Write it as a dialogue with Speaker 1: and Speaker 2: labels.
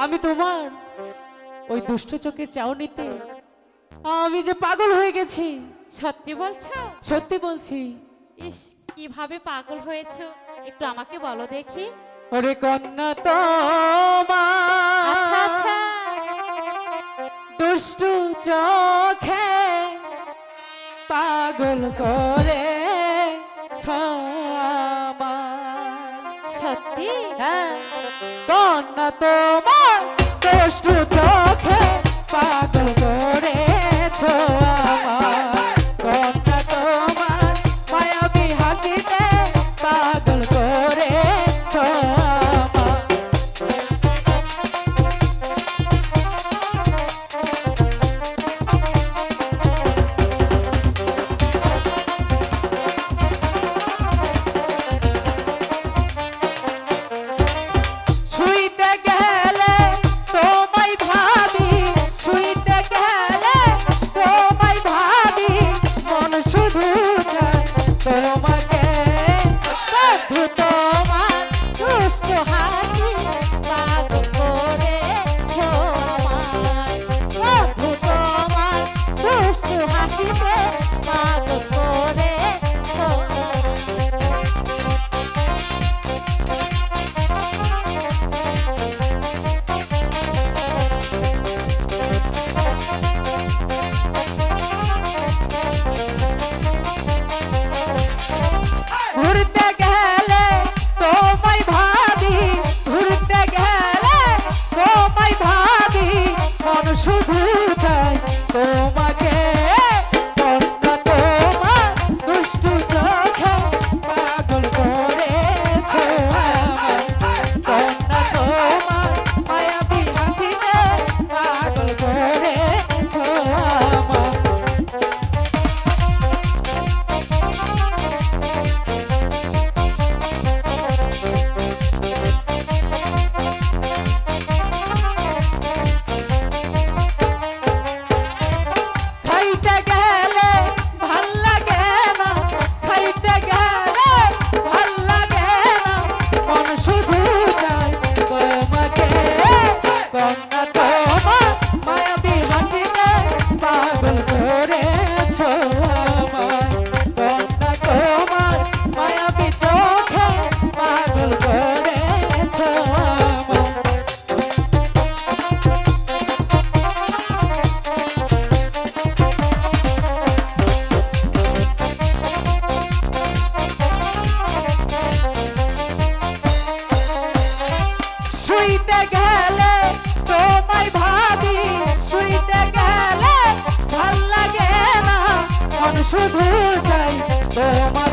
Speaker 1: আমি তোমার ওই দুষ্ট চোখের চাউনিতে আমি যে পাগল হয়ে গেছি।
Speaker 2: সত্যি বলছো?
Speaker 1: সত্যি বলছি।
Speaker 2: ইস, কিভাবে পাগল হয়েছো একটু আমাকে বলো দেখি।
Speaker 1: ওরে কন্যা তোমার
Speaker 2: আচ্ছা আচ্ছা,
Speaker 1: দুষ্ট চোখে পাগল করে
Speaker 2: সত্যি?
Speaker 1: কন্যা তোমার দুষ্ট চোখে পাগল করেছ আমার। কন্যা তোমার মায়াবী হাসিতে পাগল করেছ আমার। শুইতে গেলে তোমায় ভাবি, শুইতে গেলে তোমায় ভাবি, মন শুধু চায় তোমাকে। বন্ধু তোমার দুষ্ট হাসি পাগল করেছ আমায়। বন্ধু তোমার দুষ্ট হাসিতে পাগল করেছ ঘুরতে গেলে তোমায় ভাবি, ঘুরতে গেলে তোমায় ভাবি, মন শুধু চাই তোমাকে। কন্যা তোমার দুষ্টু চোখে পাগল করেছ আমায়। কন্যা তোমার মায়াবী হাসিতে পাগল করেছ আমায়। খাইতে গেলে ভাল লাগে না, খাইতে গেলে ভাল লাগে না, মন শুধু চায় তোমাকে। কন্যা তোমার মায়াবী হাসিতে পাগল করেছ আমায়। কন্যা তোমার মায়াবী চোখে পাগল করেছ আমায়। শুইতে গেলে তোমায় ভাবি, শুইতে গেলে ভাল লাগে না, মন শুধু চাই তোমার